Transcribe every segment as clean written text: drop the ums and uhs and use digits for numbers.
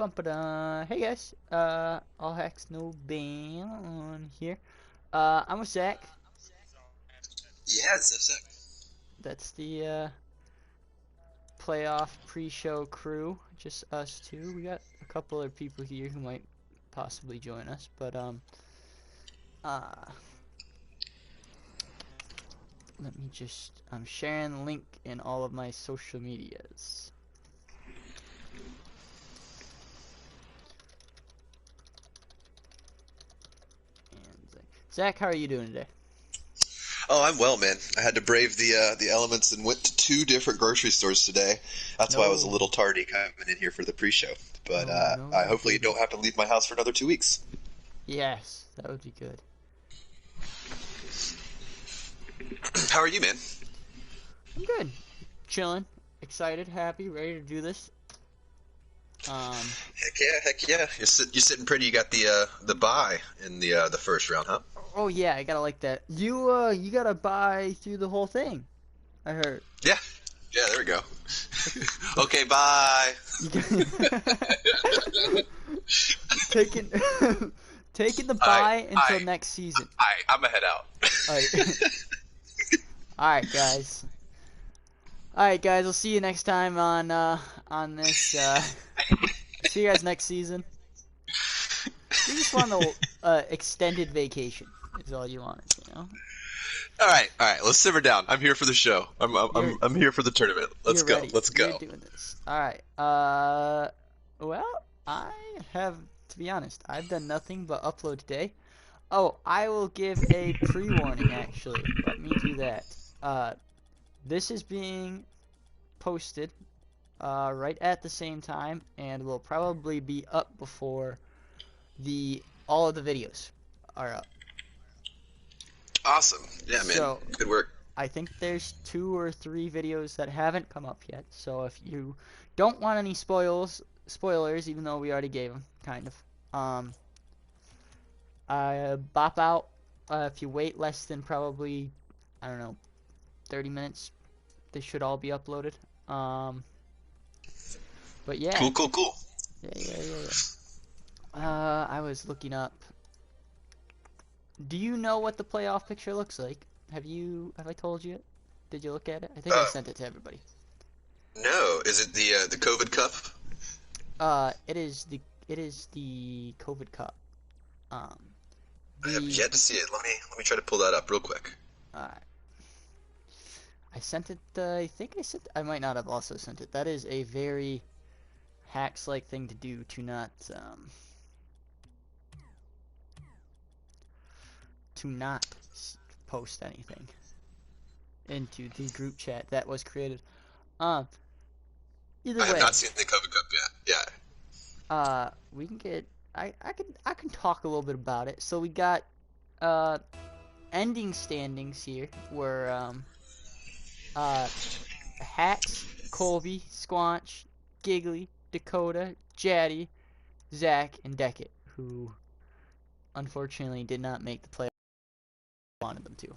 Bumpada. Hey guys, all hacks no ban on here. I'm with Zach. Yeah, Zip. That's the playoff pre-show crew. Just us two. We got a couple other people here who might possibly join us, but uh, let me just. I'm sharing the link in all of my social medias. And Zach, how are you doing today? Oh, I'm well, man. I had to brave the elements and went to two different grocery stores today. That's why I was a No, little tardy coming in here for the pre-show. But no, I you hopefully didn't. don't have to leave my house for another 2 weeks. Yes, that would be good. How are you, man? I'm good. Chilling, excited, happy, ready to do this. Heck yeah, heck yeah. You're sitting pretty. You got the bye in the first round, huh? Oh yeah, I gotta like that. You gotta buy through the whole thing. I heard. Yeah, yeah. There we go. But Okay, bye. you got taking taking the I buy until I next season. I'm a head out. Alright, alright, guys. Alright, guys. I'll see you next time on this. See you guys next season. You just want the extended vacation. Is all you want, you know. All right. Let's simmer down. I'm here for the show. You're I'm here for the tournament. Let's You're go. ready. Let's You're go. doing this. All right. Well, I have to be honest. I've done nothing but upload today. Oh, I will give a pre-warning. Actually, let me do that. This is being posted right at the same time, and will probably be up before all of the videos are up. Awesome. Yeah, man. So Good work. I think there's 2 or 3 videos that haven't come up yet. So if you don't want any spoilers, even though we already gave them, kind of, bop out. If you wait less than probably, I don't know, 30 minutes, they should all be uploaded. But yeah, Cool. yeah. I was looking up. Do you know what the playoff picture looks like? Have I told you it? Did you look at it? I think I Uh, sent it to everybody. no. Is it the COVID Cup? It is the COVID Cup. Um, I have the yet to see it. Let me try to pull that up real quick. uh, I sent it. I think I sent. I might not have also sent it. That is a very hacks-like thing to do to not post anything into the group chat that was created. Um, Either I have way, not seen the COVID Cup yet. Yeah. we can get. I can talk a little bit about it. So we got uh ending standings here were Hacks, Colby, Squanch, Giggly, Dakota, Jaddy, Zach, and Deckett, who unfortunately did not make the play I wanted them to.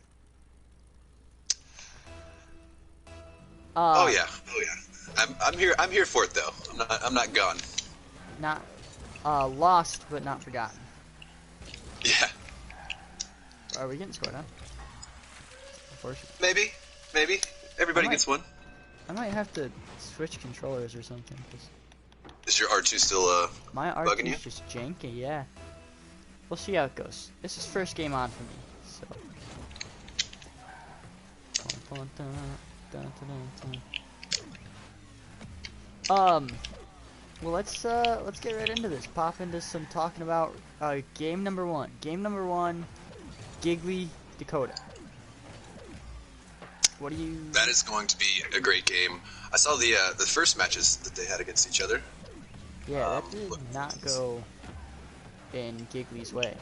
Oh Uh yeah. Oh yeah. I'm here. I'm here for it though. I'm not gone. Not lost but not forgotten. Yeah. Are we getting scored on? Unfortunately. Maybe. I Everybody might gets one. I might have to switch controllers or something, because Is your R2 still my bugging R2 you? is just janky, yeah. We'll see how it goes. This is first game on for me, so. Well, let's get right into this. Pop into some talking about game number one. Game number one, Giggly Dakota. What do you? That is going to be a great game. I saw the first matches that they had against each other. Yeah, that did not go in Giggly's way.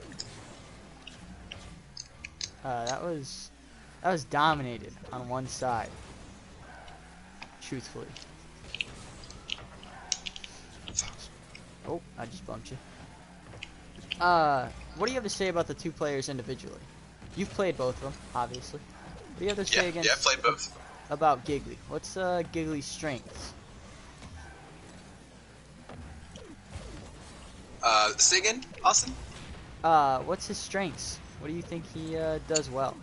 That was dominated on one side. Truthfully. Oh, I just bumped you. What do you have to say about the two players individually? You've played both of them, obviously. What do you have to say Yeah, I played both. about Giggly? What's Giggly's strengths? Say again, Austin? What's his strengths? What do you think he does well?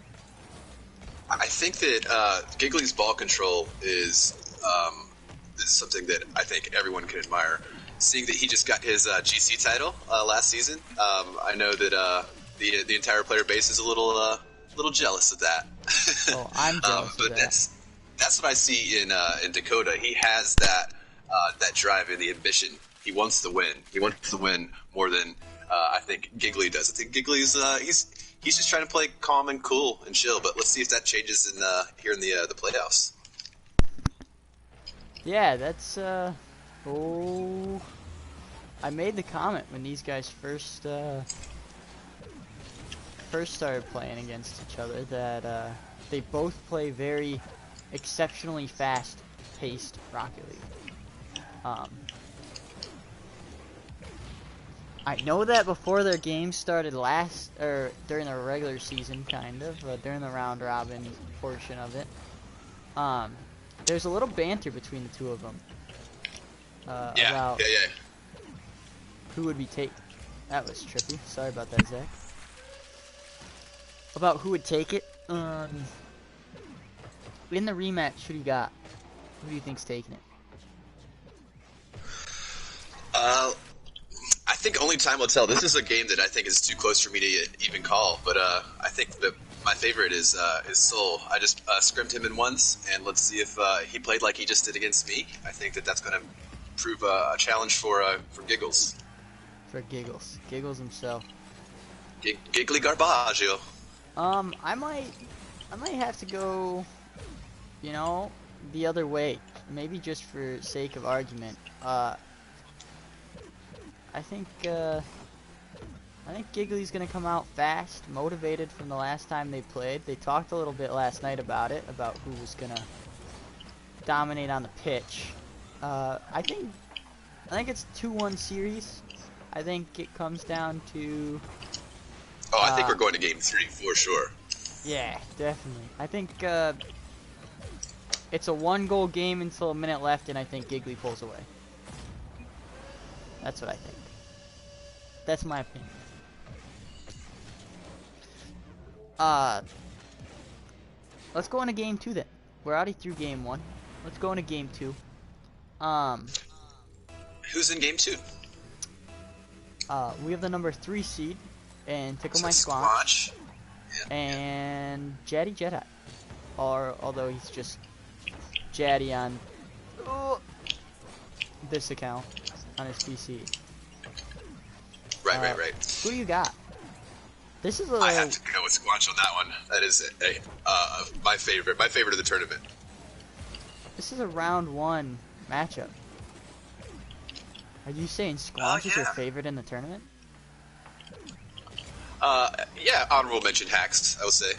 I think that Giggly's ball control is something that I think everyone can admire. Seeing that he just got his GC title last season, I know that the entire player base is a little jealous of that. Oh, I'm jealous of But that. that's what I see in Dakota. He has that drive and the ambition. He wants to win. He wants to win more than I think Giggly does. I think Giggly's he's just trying to play calm and cool and chill. But let's see if that changes in here in the playoffs. Yeah, that's oh, I made the comment when these guys first started playing against each other that they both play very exceptionally fast-paced Rocket League. I know that before their game started during the regular season, kind of, during the round robin portion of it. There's a little banter between the two of them about who would be take. That was trippy. Sorry about that, Zach. About who would take it. In the rematch, who do you got? Who do you think's taking it? I think only time will tell. This is a game that I think is too close for me to even call. But I think that my favorite is Soul. I just scrimmed him in once, and let's see if he played like he just did against me. I think that's going to prove a challenge for Giggles. For Giggles. Giggles himself. Giggly Garbaggio. I might have to go, you know, the other way. Maybe just for sake of argument. I think Giggly's gonna come out fast, motivated from the last time they played. They talked a little bit last night about it, about who was gonna dominate on the pitch. I think it's 2-1 series. I think it comes down to. Oh, I think we're going to game 3 for sure. Yeah, definitely. I think it's a 1-goal game until a minute left, and I think Giggly pulls away. That's what I think. That's my opinion. Let's go into game 2 then. We're already through game 1. Let's go into game 2. Who's in game 2? We have the number 3 seed, and Tickle So My Squanch. and Jaddy Jedi. Although he's just Jaddy on this account on his PC. Right. Who do you got? This is a. I have to go with Squanch on that one. That is my favorite of the tournament. This is a round 1 matchup. Are you saying Squanch is your favorite in the tournament? Yeah, honorable mention Hacks, I would say.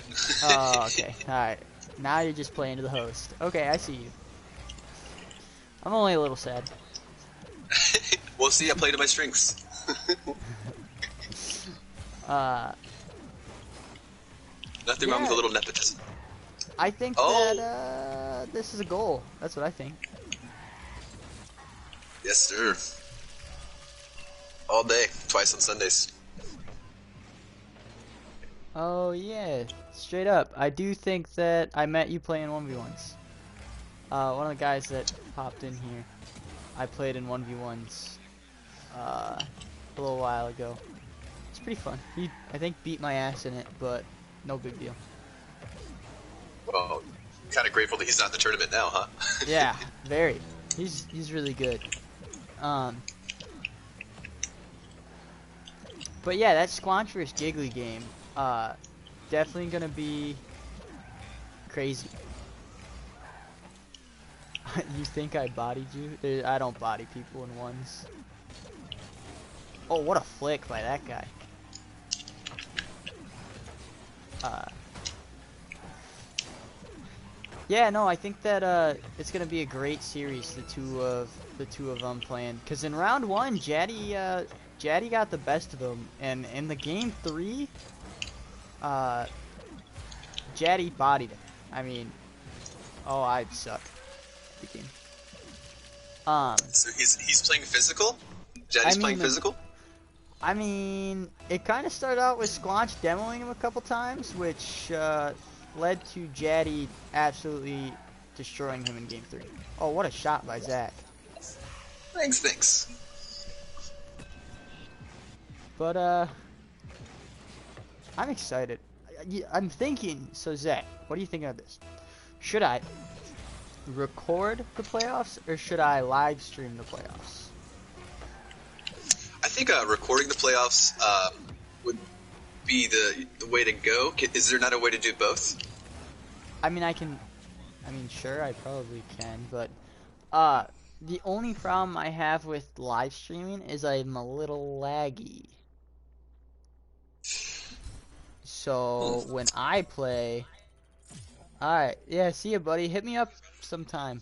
Oh, okay. Alright. Now you're just playing to the host. Okay, I see you. I'm only a little sad. We'll see, I play to my strengths. Nothing wrong with a little nepotism. I think that this is a goal. That's what I think. Yes, sir. All day, twice on Sundays. Oh yeah, straight up. I do think that I met you playing 1v1s. One of the guys that popped in here, I played in 1v1s a little while ago. It's pretty fun. He, I think, beat my ass in it, but no big deal. Well, kind of grateful that he's not in the tournament now, huh? Yeah, very. He's really good. But yeah, that Squanch vs Giggly game, definitely gonna be crazy. You think I bodied you? I don't body people in ones. Oh, what a flick by that guy. Yeah, no, I think that it's gonna be a great series. The two of them playing, because in round 1, Jaddy got the best of them, and in the game 3, Jaddy bodied him. I mean, oh, I suck at the game. So he's playing physical? Jaddy's playing physical? I mean, it kind of started out with Squanch demoing him a couple times, which led to Jaddy absolutely destroying him in Game 3. Oh, what a shot by Zach. Thanks. But, I'm excited. I'm thinking, so Zach, what do you think of this? Should I record the playoffs or should I live stream the playoffs? I think recording the playoffs would be the way to go. Is there not a way to do both? I mean, sure, I probably can, but the only problem I have with live streaming is I'm a little laggy. So when I play, alright, yeah, see ya, buddy. Hit me up sometime.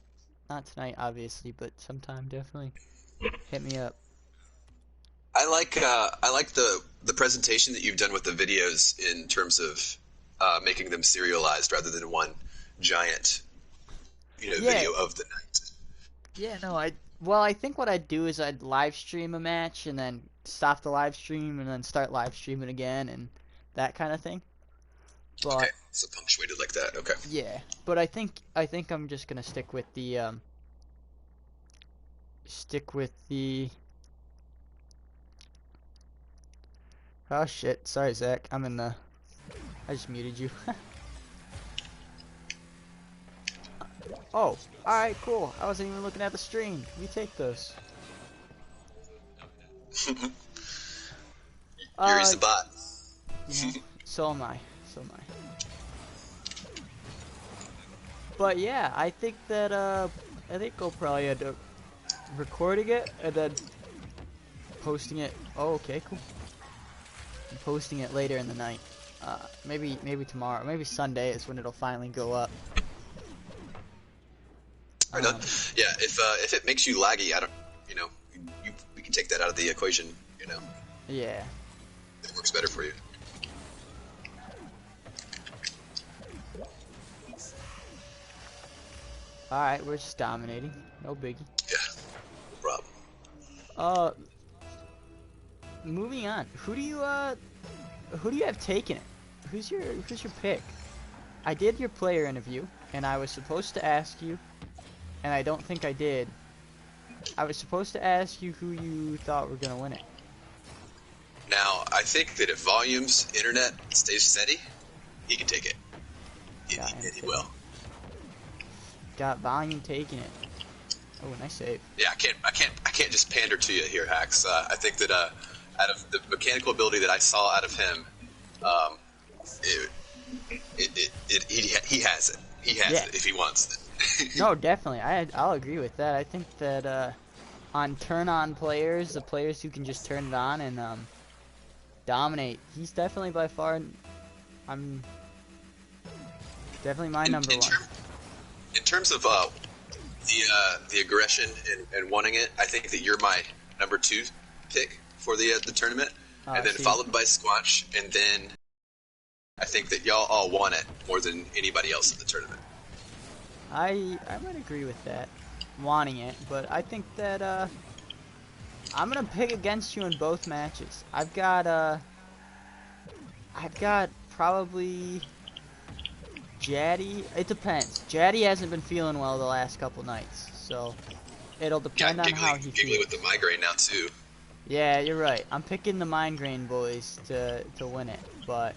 Not tonight, obviously, but sometime definitely. Hit me up. I like the presentation that you've done with the videos in terms of making them serialized rather than one giant Yeah, video of the night. yeah, no, well, I think what I'd do is I'd live stream a match and then stop the live stream and then start live streaming again and that kind of thing. Okay, But so punctuated like that. Okay. yeah, but I think I'm just gonna stick with the. Oh shit! Sorry, Zach. I'm in the. I just muted you. Oh, all right, cool. I wasn't even looking at the stream. We take those. Yuri's a bot. You know, so am I. So am I. But yeah, I think that I think I'll probably end up recording it and then posting it. Oh, okay, cool. And posting it later in the night. Maybe tomorrow. Maybe Sunday is when it'll finally go up. Right on. Yeah, if it makes you laggy, I don't, we can take that out of the equation. Yeah. If it works better for you. All right, we're just dominating. No biggie. Yeah, no problem. Uh, moving on. Who do you have taken it? Who's your pick? I did your player interview, and I was supposed to ask you, and I don't think I did. I was supposed to ask you who you thought were gonna win it. Now, I think that if Volume's internet stays steady, he can take it. And he will. Got Volume taking it. Oh, nice save. Yeah, I can't just pander to you here, Hacks. I think that out of the mechanical ability that I saw out of him, he has it. He has it if he wants it. No, definitely. I'll agree with that. I think that on turn-on players, the players who can just turn it on and dominate, he's definitely by far. I'm definitely my number one. In terms of the aggression and wanting it, I think that you're my number 2 pick for the tournament, and then followed by Squanch, and then I think that y'all all want it more than anybody else in the tournament. I might agree with that, wanting it, but I think that I'm gonna pick against you in both matches. I've got probably Jaddy. It depends. Jaddy hasn't been feeling well the last couple nights, so it'll depend on how he feels. With the migraine now too. Yeah, you're right. I'm picking the migraine boys to win it, but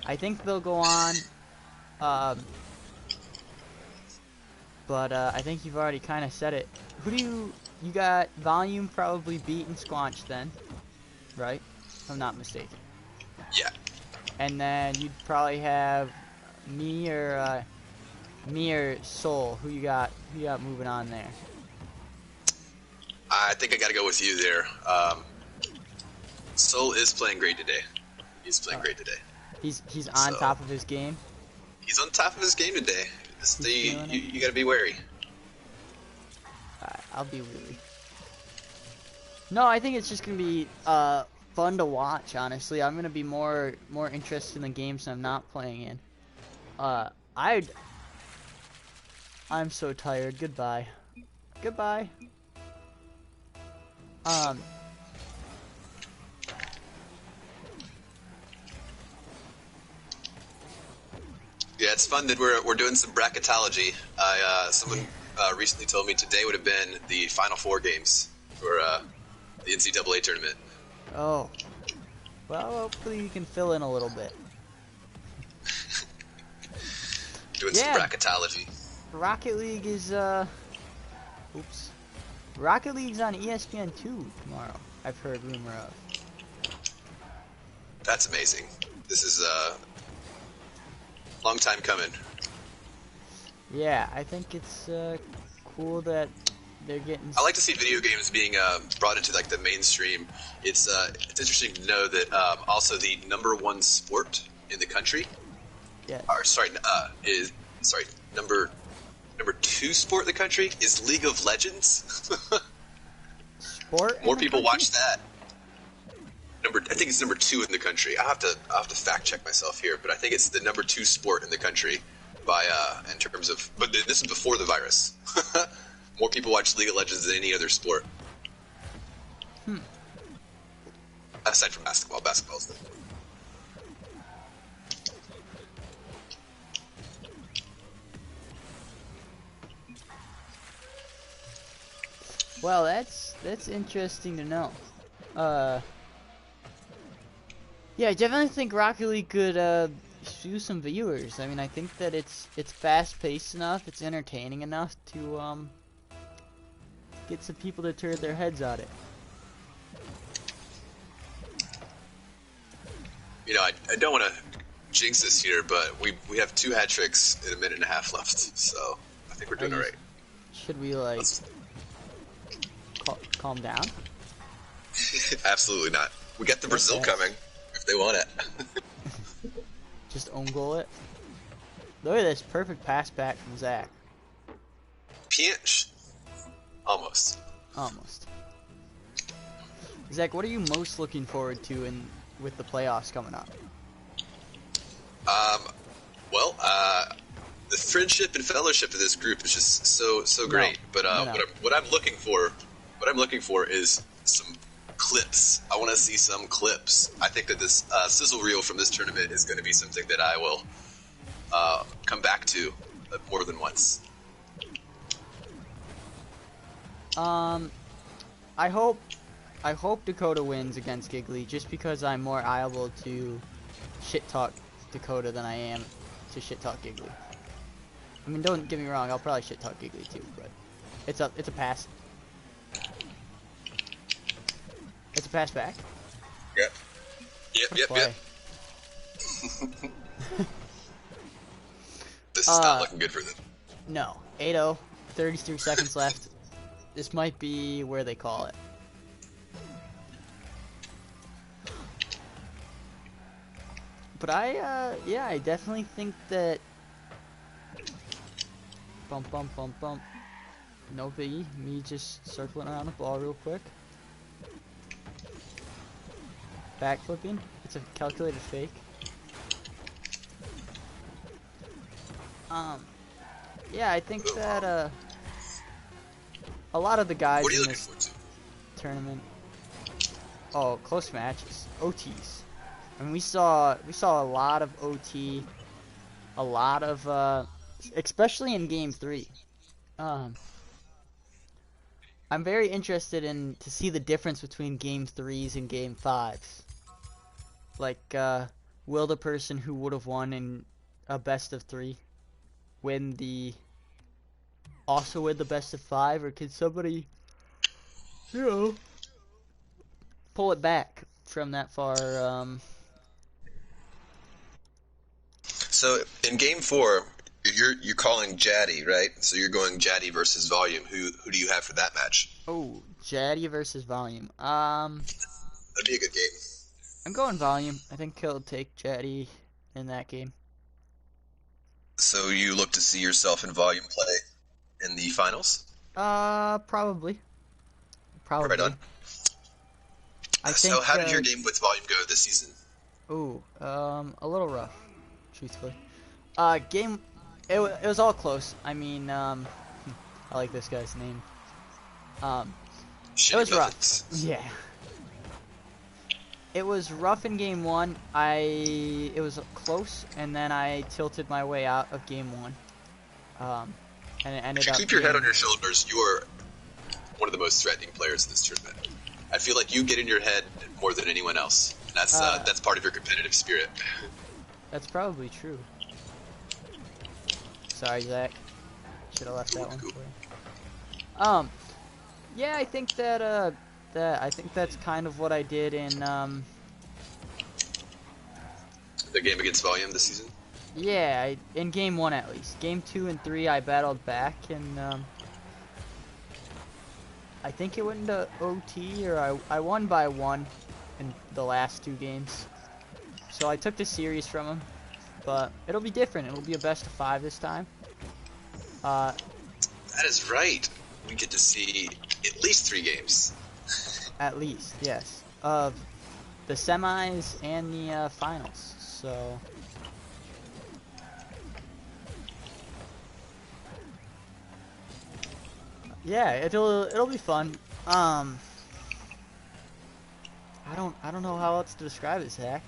I think they'll go on. But I think you've already kind of said it. Who do you got? Volume probably beating Squanch then, right? If I'm not mistaken. Yeah. And then you'd probably have me or Soul. Who you got? Who you got moving on there? I think I got to go with you there. Soul is playing great today. He's playing great today. He's on top of his game. He's on top of his game today. You got to be wary. Alright, I'll be wary. No, I think it's just gonna be fun to watch. Honestly, I'm gonna be more interested in the games I'm not playing in. I'm so tired. Goodbye. Goodbye. it's fun that we're doing some bracketology. Someone recently told me today would have been the Final Four games for the NCAA tournament. Oh. Well, hopefully you can fill in a little bit. Doing some Yeah, bracketology. Rocket League is, oops. Rocket League's on ESPN 2 tomorrow, I've heard rumor of. That's amazing. This is a long time coming. Yeah, I think it's cool that they're getting. I like to see video games being brought into like the mainstream. It's interesting to know that also the number one sport in the country, Yes. or number two sport in the country is League of Legends. Sport. More people watch that. I think it's number 2 in the country. I have to fact check myself here, but I think it's the number 2 sport in the country by in terms of. But this is before the virus. More people watch League of Legends than any other sport. Aside from basketball, basketball's the. Well, that's interesting to know. Yeah, I definitely think Rocket League could do some viewers. I mean, I think that it's fast paced enough, it's entertaining enough to get some people to turn their heads on it. You know, I don't want to jinx this here, but we have 2 hat tricks in a minute and a half left, so I think we're doing all right. Should we like calm down? Absolutely not. We got the Brazil coming if they want it. Just own goal it. Look at this perfect pass back from Zach. Pinch. Almost. Almost. Zach, what are you most looking forward to with the playoffs coming up? Well, the friendship and fellowship of this group is just so great. No, but what I'm looking for is some clips. I want to see some clips. I think that this sizzle reel from this tournament is going to be something that I will come back to more than once. I hope Dakota wins against Giggly, just because I'm more liable to shit talk Dakota than I am to shit talk Giggly. I mean, don't get me wrong, I'll probably shit talk Giggly too, but it's a pass. It's a pass back. Yep. Yep. This is not looking good for them. No. 8-0. 33 seconds left. This might be where they call it. But I definitely think that. Bump. No biggie. Me just circling around the ball real quick. Backflipping. It's a calculated fake. Yeah, I think that a lot of the guys in this tournament. Oh, close matches, OTs. I mean, we saw a lot of OT, a lot of especially in Game 3. I'm very interested to see the difference between Game 3s and Game 5s. Like, will the person who would have won in a best of 3 win the best of 5, or can somebody, pull it back from that far? So in Game 4, you're calling Jaddy, right? So you're going Jaddy versus Volume. Who do you have for that match? Oh, Jaddy versus Volume. That'd be a good game. I'm going Volume. I think he'll take Jaddy in that game. So you look to see yourself in Volume play in the finals? Probably. Right on. I think, so how did your game with Volume go this season? Ooh, a little rough, truthfully. It was all close. I mean, I like this guy's name. It was rough. Yeah. It was rough in game one. It was close, and then I tilted my way out of game one. And it If ended you up keep your head on being your shoulders, you are one of the most threatening players in this tournament. I feel like you get in your head more than anyone else. That's part of your competitive spirit. that's probably true. Sorry, Zach. Should have left that one Cool. for you. Yeah, I think I think that's kind of what I did in The game against Volume this season. yeah, in game one at least. Game 2 and 3 I battled back, and I think it went into OT, or I won by 1 in the last 2 games. So I took the series from him, but it'll be different. It'll be a best of 5 this time. That is right. We get to see at least 3 games. At least, yes, of the semis and the finals. So yeah, it'll be fun. I don't know how else to describe it, Zach.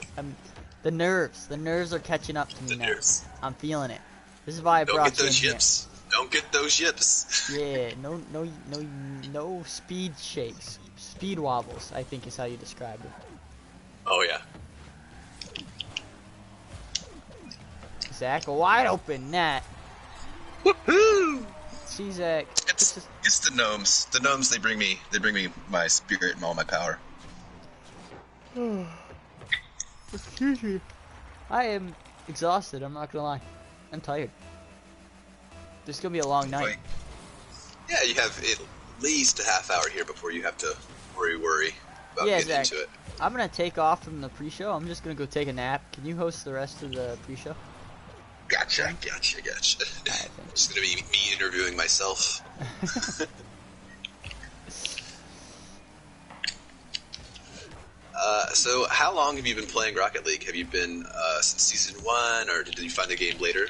The nerves are catching up to me The now. nerves. I'm feeling it. This is why I Don't get brought you in those here. yips. Don't get those yips. Yeah, no speed shakes, speed wobbles, I think is how you describe it. Oh yeah. Zach, a wide open net. Woohoo! See, Zach. It's the gnomes. The gnomes, they bring me my spirit and all my power. Excuse me. I am exhausted, I'm not gonna lie. I'm tired. This is gonna be a long night. Wait. Yeah, you have at least a half hour here before you have to worry about Yeah, getting Zach. into it. I'm gonna take off from the pre-show. I'm just gonna go take a nap. Can you host the rest of the pre-show? Gotcha. Alright, It's gonna be me interviewing myself. So how long have you been playing Rocket League? Have you been since season 1, or did you find the game later?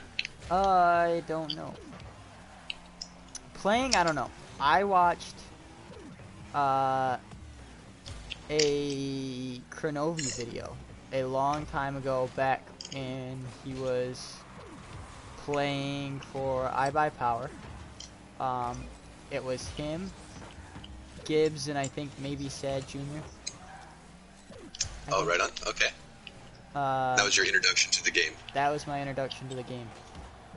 I don't know. Playing, I don't know. I watched a Kronovi video a long time ago, back when he was playing for iBuyPower. It was him, Gibbs, and I think maybe Sad Jr. Oh, right on. Okay. That was your introduction to the game. That was my introduction to the game.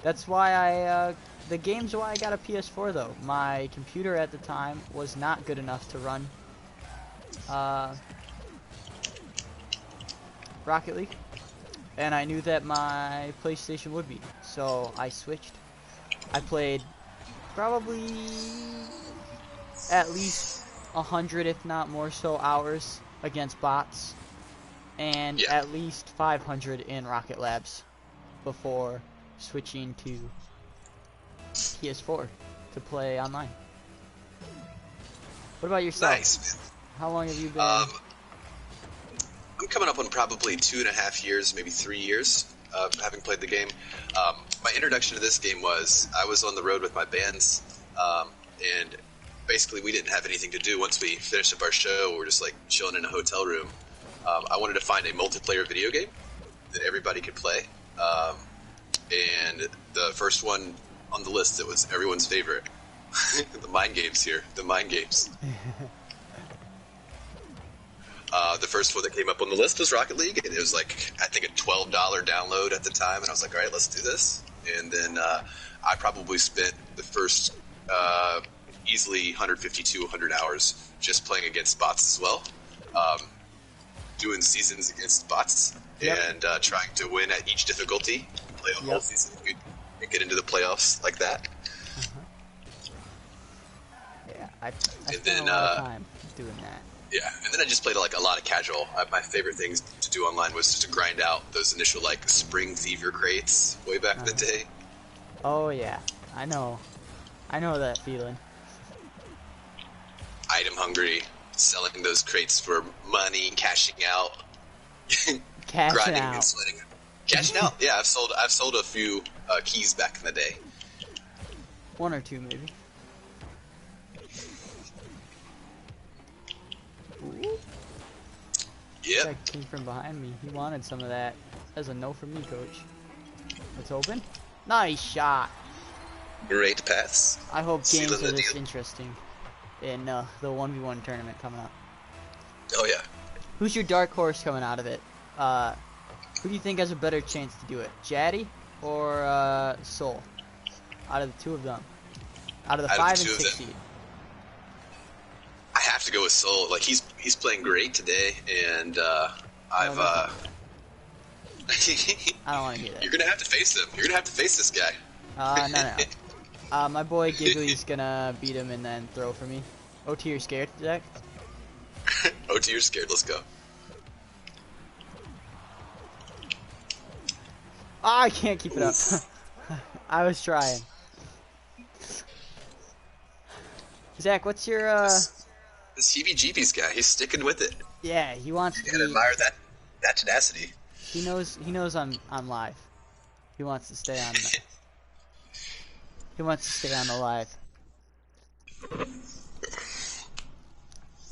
That's why the game's why I got a PS4 though. My computer at the time was not good enough to run Rocket League, and I knew that my PlayStation would be, so I switched. I played probably at least 100, if not more so, hours against bots, and at least 500 in Rocket Labs before switching to PS4 to play online. What about yourself? Nice. How long have you been? I'm coming up on probably 2.5 years, maybe 3 years of having played the game. My introduction to this game was I was on the road with my bands, and basically we didn't have anything to do once we finished up our show. We were just like chilling in a hotel room. I wanted to find a multiplayer video game that everybody could play. And the first one on the list that was everyone's favorite, the mind games here, the mind games. The first one that came up on the list was Rocket League, and it was like, I think, a $12 download at the time, and I was like, all right, let's do this. And then I probably spent the first easily 150 to 100 hours just playing against bots as well, doing seasons against bots, and trying to win at each difficulty, play a whole season, and get into the playoffs like that. Yeah, I spent a lot of time doing that. Yeah, and then I just played like a lot of casual. My favorite things to do online was just to grind out those initial like spring fever crates way back in the day. Oh yeah, I know that feeling. Item hungry, selling those crates for money, cashing out, grinding and sweating. Cashing out, yeah. I've sold a few keys back in the day. 1 or 2 maybe. Ooh. Yep. That came from behind me. He wanted some of that. That's a no from me, coach. It's open. Nice shot. Great pass. I hope games Sealing are the this deal. interesting in the 1v1 tournament coming up. Oh yeah. Who's your dark horse coming out of it? Who do you think has a better chance to do it? Jaddy or Soul? Out of the two of them. Out of the 5 and 6 seed. I have to go with Soul. Like he's playing great today, and I've. I don't want to hear that. You're gonna have to face him. You're gonna have to face this guy. No. My boy Giggly's gonna beat him and then throw for me. OT, you're scared, Zach? OT, you're scared. Let's go. Oh, I can't keep it up. I was trying. Zach, what's your This heebie-jeebies guy, he's sticking with it. Yeah, he wants You to gotta be, admire that tenacity. He knows I'm live. He wants to stay on He wants to stay on the live.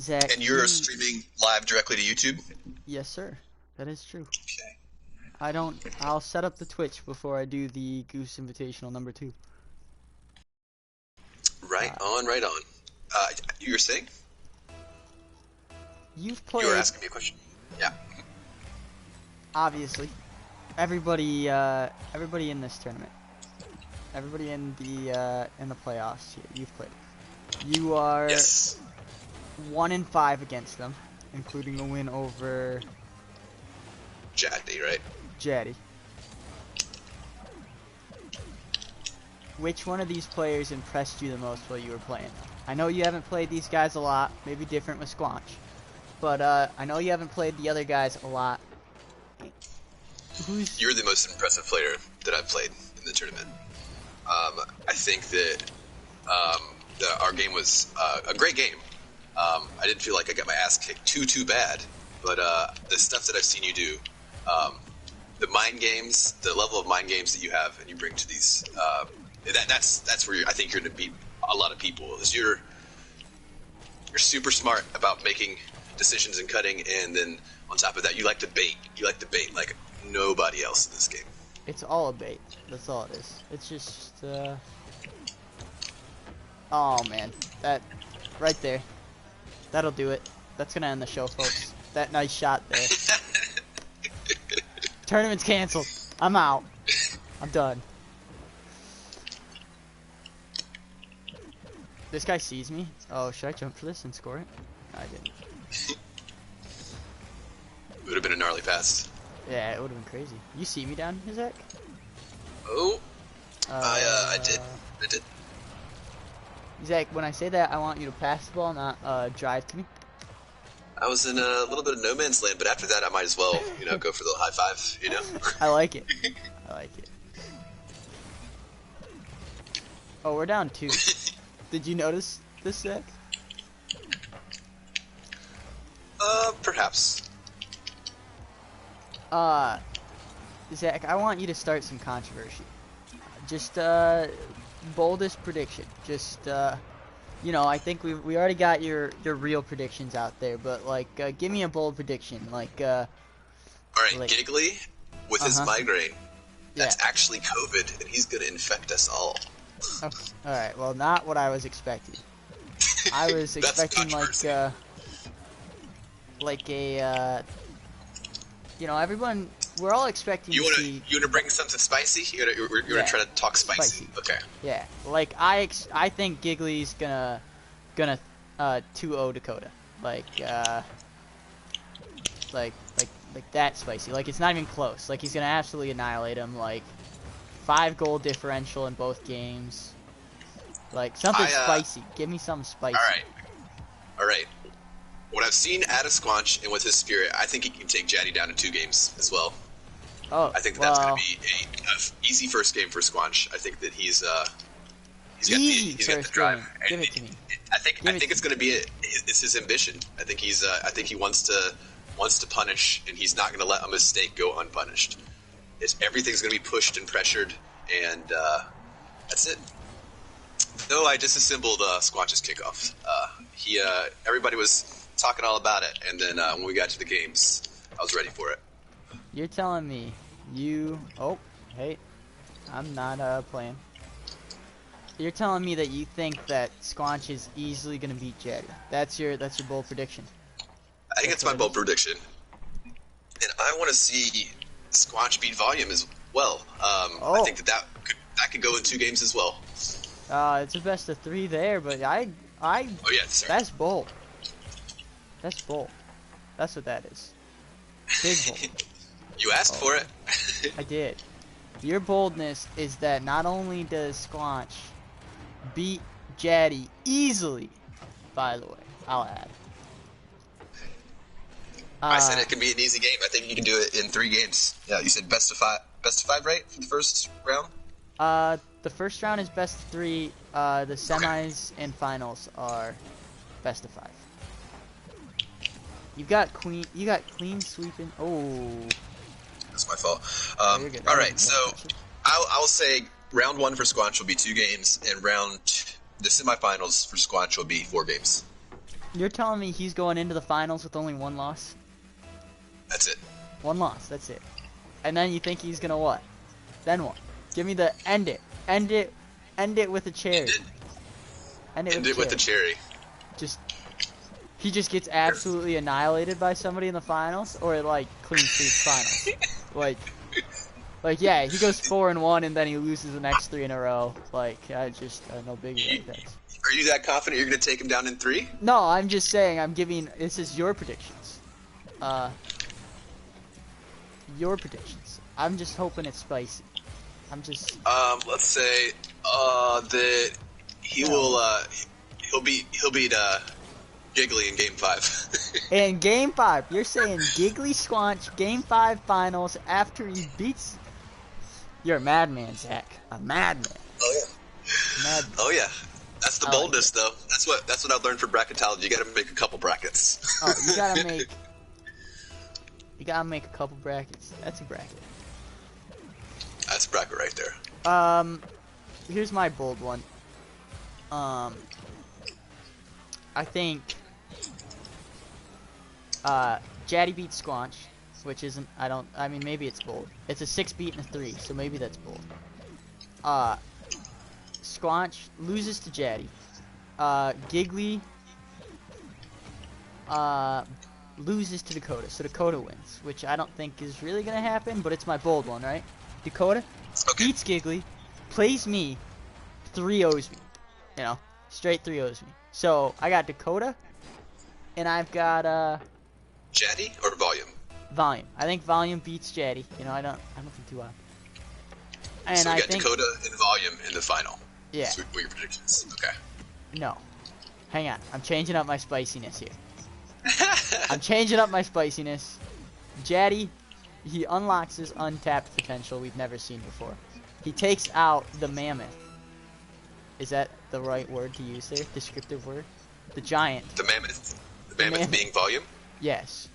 Zach, And you're streaming live directly to YouTube? Yes, sir. That is true. Okay. I'll set up the Twitch before I do the Goose Invitational number 2. Right on. You were saying? You've played. You were asking me a question. Yeah. Obviously, everybody in this tournament, everybody in the playoffs here, you've played. You are Yes. 1-5 against them, including a win over Jaddy, right? Jaddy. Which one of these players impressed you the most while you were playing? I know you haven't played these guys a lot, maybe different with Squanch, but I know you haven't played the other guys a lot. You're the most impressive player that I've played in the tournament. I think that our game was a great game. I didn't feel like I got my ass kicked too bad, but the stuff that I've seen you do, the mind games, the level of mind games that you have and you bring to these, that's where I think you're going to beat a lot of people. Is you're super smart about making decisions and cutting, and then on top of that, you like to bait. You like to bait like nobody else in this game. It's all a bait. That's all it is. It's just, oh man, that right there. That'll do it. That's gonna end the show, folks. That nice shot there. Tournament's canceled. I'm out. I'm done. This guy sees me. Oh, should I jump for this and score it? No, I didn't. It would have been a gnarly pass. Yeah, it would have been crazy. You see me down here, Zach? Oh, I did. Zach, when I say that, I want you to pass the ball, not drive to me. I was in a little bit of no man's land, but after that, I might as well, go for the high five, I like it. I like it. Oh, we're down 2. Did you notice this, Zach? Perhaps. Zach, I want you to start some controversy. Just, boldest prediction. Just, I think we already got your real predictions out there, but, like, give me a bold prediction. Like, Alright, Giggly, with his migraine, that's Yeah. actually COVID, and he's gonna infect us all. Okay. Alright, well, not what I was expecting. I was That's expecting, controversy. everyone, we're all expecting You to see... wanna bring something spicy? You're gonna try to talk spicy. Okay. Yeah, like, I think Giggly's gonna 2-0 Dakota. Like that spicy. Like, it's not even close. Like, he's gonna absolutely annihilate him. Like, 5-goal differential in both games. Like, something spicy. Give me something spicy. Alright. What I've seen out of Squanch and with his spirit, I think he can take Jaddy down in 2 games as well. Oh, I think that's going to be a easy first game for Squanch. I think that he's got the drive. Give it to me. I think it's going to be it's his ambition. I think he wants to punish, and he's not going to let a mistake go unpunished. Everything's going to be pushed and pressured, and that's it. No, I disassembled Squanch's kickoff. Everybody was talking all about it, and then when we got to the games, I was ready for it. You're telling me you... Oh, hey. I'm not playing. You're telling me that you think that Squanch is easily going to beat Jetty. That's your bold prediction. I think That's it's my what it bold is? prediction. And I want to see Squanch beat Volume as well. I Oh, think that could go in 2 games as well. it's a best of 3 there, but I Oh, yeah, sorry. that's bold. That's bold. That's what that is. Big bold. You asked Oh, for it. I did. Your boldness is that not only does Squanch beat Jaddy easily, by the way, I'll add. I said it can be an easy game. I think you can do it in 3 games. Yeah, you said best of 5, right, for the first round? The first round is best of 3. The semis and finals are best of 5. You got clean sweeping. Oh, That's my fault. oh, you're good. All That right, wasn't so that impressive. I'll say round 1 for Squanch will be 2 games, and the semifinals for Squanch will be 4 games. You're telling me he's going into the finals with only 1 loss? That's it. 1 loss, that's it. And then you think he's gonna what? Then what? Give me the end it with a cherry. End it with the cherry. He just gets absolutely annihilated by somebody in the finals, or like clean sweeps finals. Like yeah, he goes 4-1 and then he loses the next 3 in a row. Like no biggie like that. Are you that confident you're going to take him down in 3? No, I'm just saying this is your predictions. Your predictions. I'm just hoping it's spicy. Let's say that he'll beat Giggly in Game 5. In Game 5, you're saying Giggly Squanch Game 5 finals after he beats... You're a madman, Zach. A madman. Oh yeah. Madman. Oh yeah. That's the boldness, though. That's what I've learned from bracketology. You got to make a couple brackets. Oh, you gotta make a couple brackets. That's a bracket. That's a bracket right there. Here's my bold one. I think Jaddy beats Squanch, which isn't. I mean, maybe it's bold. It's a 6 beat and a 3, so maybe that's bold. Squanch loses to Jaddy. Giggly loses to Dakota, so Dakota wins, which I don't think is really gonna happen, but it's my bold one, right? Dakota beats Giggly, plays me, 3-0s me, straight 3-0s me. So I got Dakota, and I've got Jaddy or Volume? Volume. I think Volume beats Jaddy. I don't think too well. And so we I got think Dakota and Volume in the final. Yeah. So what are your predictions? Okay. No. Hang on. I'm changing up my spiciness here. I'm changing up my spiciness. Jaddy, he unlocks his untapped potential we've never seen before. He takes out the mammoth. Is that the right word to use there? Descriptive word? The giant. The mammoth? The mammoth being Volume? Yes.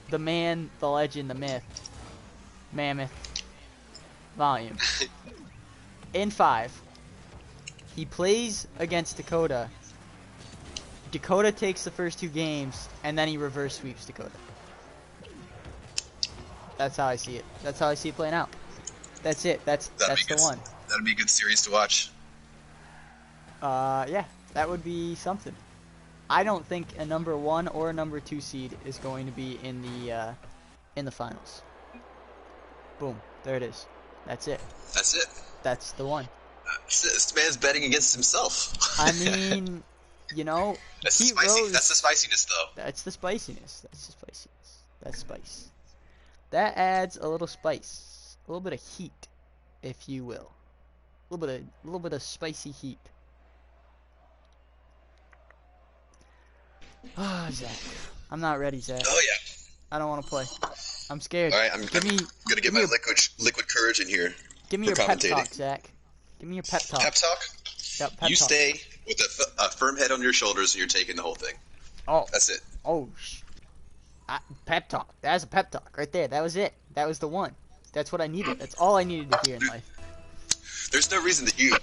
The man, the legend, the myth. Mammoth. Volume. In 5. He plays against Dakota. Dakota takes the first 2 games, and then he reverse sweeps Dakota. That's how I see it. That's how I see it playing out. That's it. That's the one. That'd be a good series to watch. Yeah, that would be something. I don't think a number 1 or a number 2 seed is going to be in the finals. Boom. There it is. That's it. That's it. That's the one. This man's betting against himself. I mean, that's the spiciness, though. That's the spiciness. That's spice. That adds a little spice, a little bit of heat, if you will. A little bit of spicy heat. Ah, Zach. I'm not ready, Zach. Oh yeah. I don't want to play. I'm scared. All right, I'm gonna get my liquid courage in here. Give me your pep talk, Zach. Give me your pep talk. Pep talk? Yep, pep you talk. stay with a firm head on your shoulders, and you're taking the whole thing. Oh. That's it. Oh, pep talk. That's a pep talk right there. That was it. That was the one. That's what I needed. That's all I needed to hear in life. There's no reason that you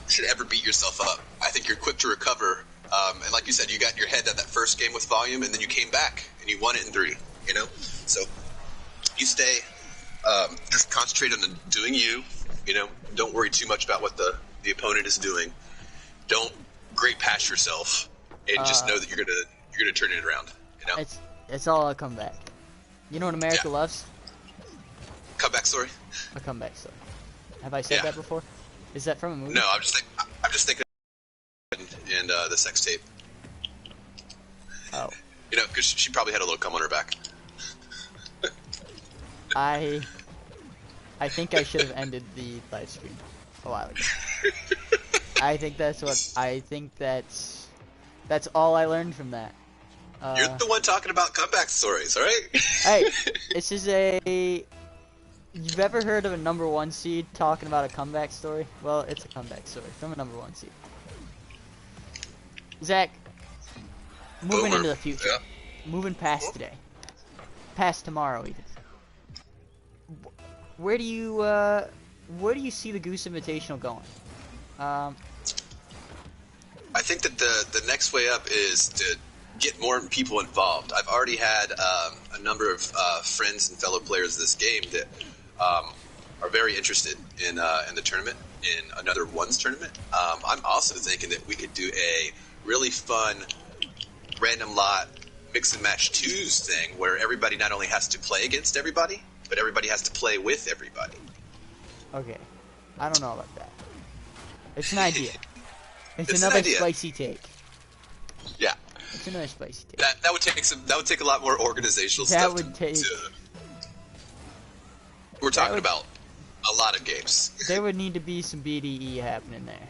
should ever beat yourself up. I think you're quick to recover. And like you said, you got your head at that first game with Volume, and then you came back, and you won it in 3, So you stay, just concentrate on doing you. You know, don't worry too much about what the opponent is doing. Don't great pass yourself, and just know that you're gonna turn it around. You know, it's all a comeback. You know what America yeah. loves? Comeback story. A comeback story. Have I said that before? Is that from a movie? No, I'm just thinking, and the sex tape. Oh. You know, because she probably had a little cum on her back. I think I should have ended the live stream a while ago. I think that's all I learned from that. You're the one talking about comeback stories, all right? Hey, this is you've ever heard of a #1 seed talking about a comeback story? Well, it's a comeback story from a #1 seed. Zach, moving Boomer. into the future, moving past today, past tomorrow even. Where do you see the Goose Invitational going? I think that the next way up is to get more people involved. I've already had a number of friends and fellow players of this game that are very interested in the tournament, in another ones tournament. I'm also thinking that we could do a really fun random lot mix and match twos thing where everybody not only has to play against everybody, but everybody has to play with everybody. Okay, I don't know about that. It's an idea. It's an another idea. spicy take. Yeah. It's another spicy take. That would take a lot more organizational That stuff. would take. We're talking about a lot of games. There would need to be some BDE happening there.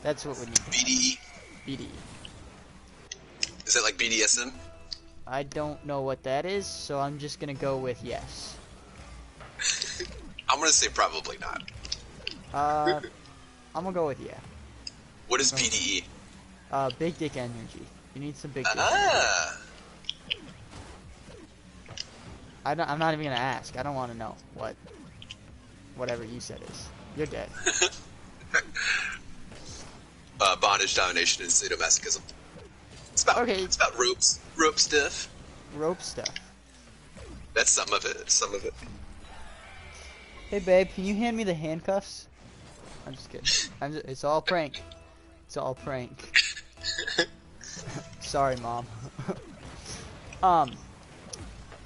That's what would need to happen. BDE. BDE. Is that like BDSM? I don't know what that is, so I'm just gonna go with yes. I'm gonna say probably not. I'm gonna go with yeah. What is BDE? Big dick energy. You need some big dick. I'm not even gonna ask. I don't want to know what whatever you said is. You're dead. Bondage, domination, and sadomasochism. It's about rope stuff. Rope stuff. That's some of it. Some of it. Hey babe, can you hand me the handcuffs? I'm just kidding. It's all prank. It's all prank. Sorry, mom.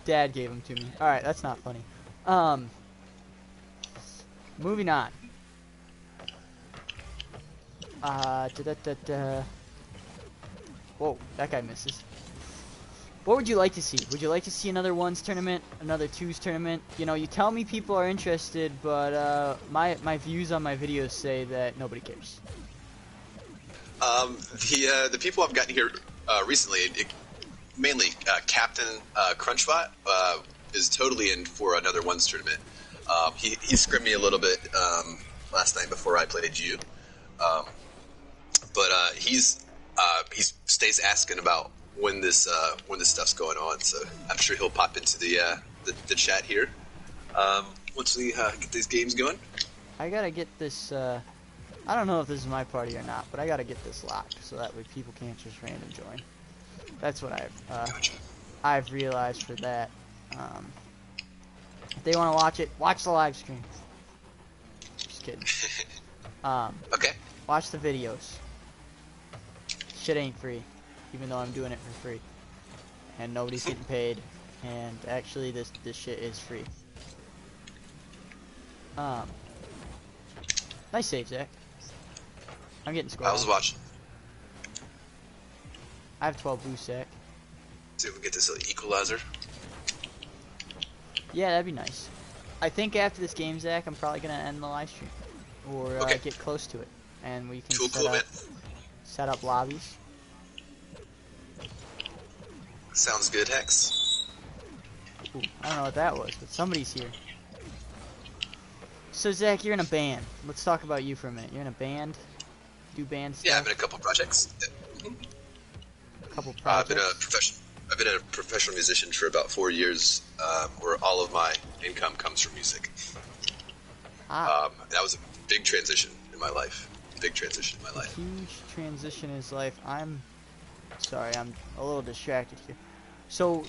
Dad gave them to me. All right, that's not funny. Moving on. Whoa, that guy misses. What would you like to see? Would you like to see another ones tournament, another twos tournament? You know, you tell me people are interested, but my views on my videos say that nobody cares. The people I've gotten here recently, mainly Captain Crunchbot, is totally in for another ones tournament. He scrimmed me a little bit last night before I played you, but he stays asking about when this stuff's going on. So I'm sure he'll pop into the chat here once we get these games going. I gotta get this. I don't know if this is my party or not, but I gotta get this locked so that way people can't just random join. That's what I've realized for that. If they want to watch it, watch the live stream. Just kidding. Okay. Watch the videos. Shit ain't free, even though I'm doing it for free, and nobody's getting paid. And actually, this shit is free. Nice save, Zach. I'm getting scored. I was watching. I have 12 boosts, Zach. See if we can get this equalizer. Yeah, that'd be nice. I think after this game, Zach, I'm probably gonna end the live stream, or get close to it, and we can set up lobbies. Sounds good, Hex. Ooh, I don't know what that was, but somebody's here. So Zach, you're in a band. Let's talk about you for a minute. You're in a band. Do band stuff. Yeah, I'm in a couple projects. A couple projects. I've been a professional musician for about 4 years, where all of my income comes from music. That was a big transition in my life. Huge transition in his life. I'm sorry, I'm a little distracted here. So,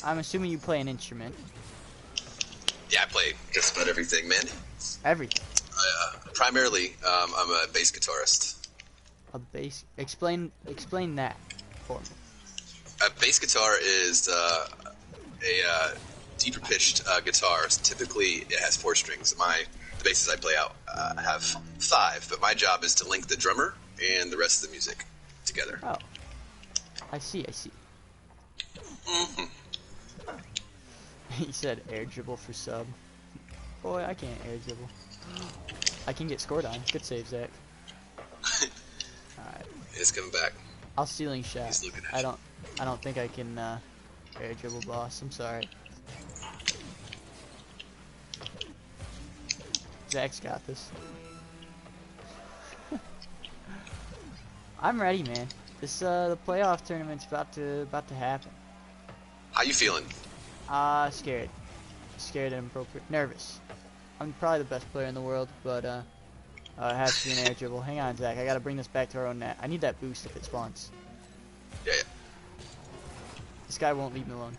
I'm assuming you play an instrument. Yeah, I play just about everything, man. Everything. Primarily, I'm a bass guitarist. A bass. Explain that for me. A bass guitar is a deeper pitched guitar. Typically, it has 4 strings. The basses I play out have 5, but my job is to link the drummer and the rest of the music together. Oh, I see. Mm-hmm. He said air dribble for sub. Boy, I can't air dribble. I can get scored on. Good save, Zach. Alright. It's coming back. I'll ceiling shot. He's looking at you. I don't think I can air dribble, boss. I'm sorry. Zach's got this. I'm ready, man. The playoff tournament's about to happen. How you feeling? Scared. Scared and appropriate. Nervous. I'm probably the best player in the world, but it has to be an air dribble. Hang on, Zach. I gotta bring this back to our own net. I need that boost if it spawns. Yeah. This guy won't leave me alone.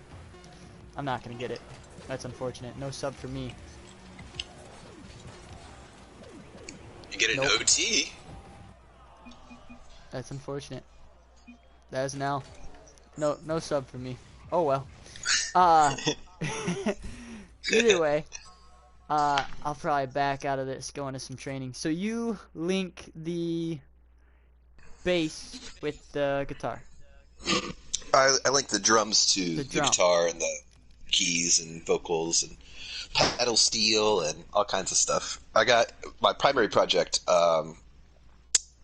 I'm not gonna get it. That's unfortunate. No sub for me. You get an Nope. OT. That's unfortunate. That is an L. No sub for me. Oh well. Either way, I'll probably back out of this, go into some training. So you link the bass with the guitar. I link the drums to the drum. guitar and the keys and vocals and pedal steel and all kinds of stuff. I got my primary project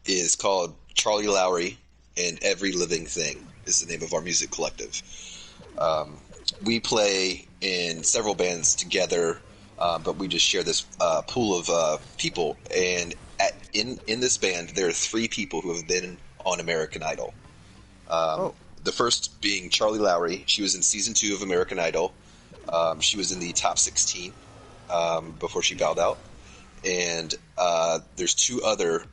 is called Charlie Lowry and Every Living Thing is the name of our music collective. We play in several bands together, but we just share this pool of people. And in this band, there are 3 people who have been on American Idol. The first being Charlie Lowry. She was in season 2 of American Idol. She was in the top 16 before she bowed out. And there's 2 other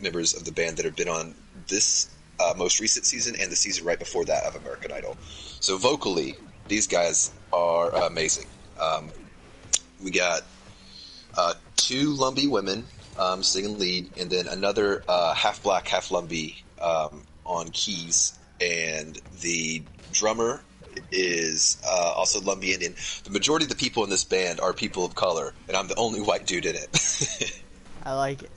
members of the band that have been on this most recent season and the season right before that of American Idol. So vocally, these guys are amazing. We got 2 Lumbee women singing lead, and then another half black, half Lumbee on keys. And the drummer is also Lumbee Indian. The majority of the people in this band are people of color, and I'm the only white dude in it. I like it.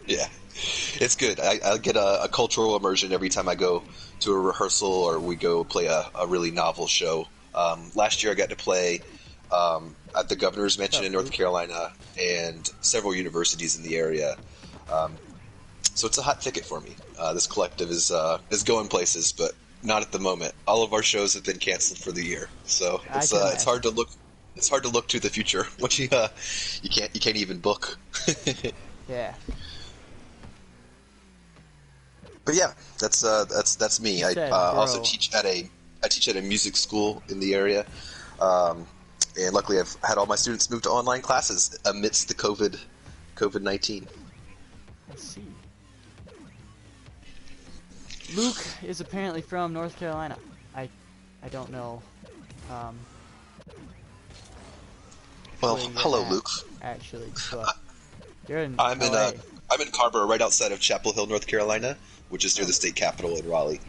Yeah, it's good. I get a cultural immersion every time I go to a rehearsal or we go play a really novel show. Last year I got to play at the Governor's Mansion in North Carolina and several universities in the area. So it's a hot ticket for me. This collective is going places, but not at the moment. All of our shows have been canceled for the year, so it's hard to look. It's hard to look to the future. Once you can't even book. Yeah. But yeah, that's me. I also teach at a music school in the area, and luckily I've had all my students move to online classes amidst the COVID-19. I see. Luke is apparently from North Carolina. I don't know. Well, hello, Luke. Actually, but you're in I'm LA. in Carver, right outside of Chapel Hill, North Carolina, which is near the state capitol in Raleigh.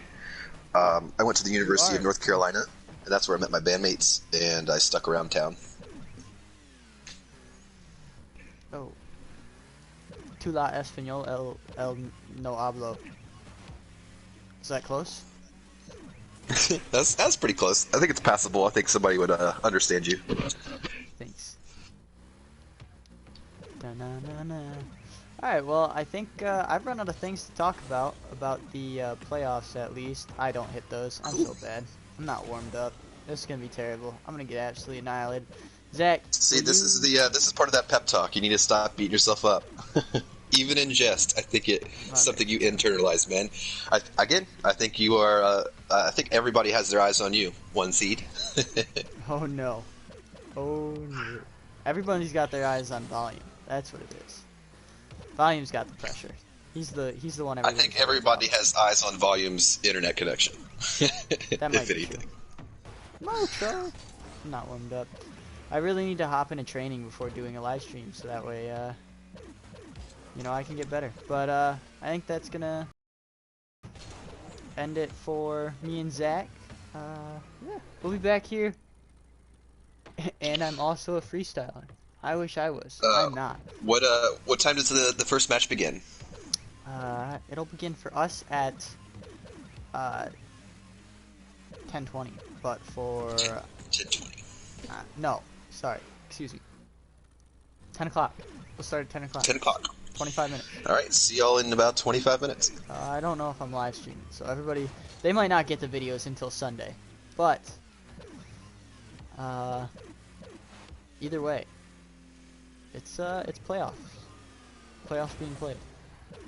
I went to the University of North Carolina, and that's where I met my bandmates, and I stuck around town. Oh. Tu la español el no hablo. Is that close? That's pretty close. I think it's passable. I think somebody would understand you. Thanks. Alright, well, I think I've run out of things to talk about the playoffs at least. I don't hit those. I'm so bad. I'm not warmed up. This is going to be terrible. I'm going to get absolutely annihilated. Zach, see, this is part of that pep talk. You need to stop beating yourself up. Even in jest, I think it's something you internalize, man. I think you are. I think everybody has their eyes on you. 1 seed. Oh no. Oh no. Everybody's got their eyes on Volume. That's what it is. Volume's got the pressure. He's the one. I think everybody has eyes on Volume's internet connection. That might If be true. anything. Mocho. I'm not warmed up. I really need to hop into training before doing a live stream, so that way, you know, I can get better. But I think that's gonna end it for me and Zach. Yeah, we'll be back here. And I'm also a freestyler. I wish I was. Uh, I'm not. what time does the first match begin? It'll begin for us at uh 10:20, but for 10:20. no, sorry, excuse me, 10 o'clock. We'll start at 10 o'clock. 10 o'clock. 25 minutes. All right. See y'all in about 25 minutes. I don't know if I'm live streaming, so everybody, they might not get the videos until Sunday, but either way, it's playoffs. Playoffs being played.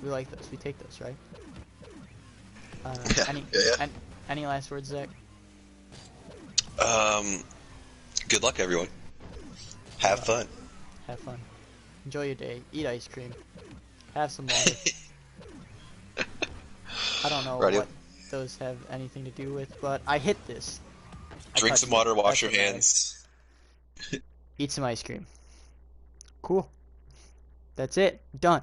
We like those. We take those, right? Yeah. Any Yeah. any last words, Zach? Good luck, everyone. Have fun. Have fun. Enjoy your day. Eat ice cream. Have some water. I don't know Radio. what those have anything to do with, but I hit this. Drink some water. Wash your That's what hands. Eat some ice cream. Cool. That's it. Done.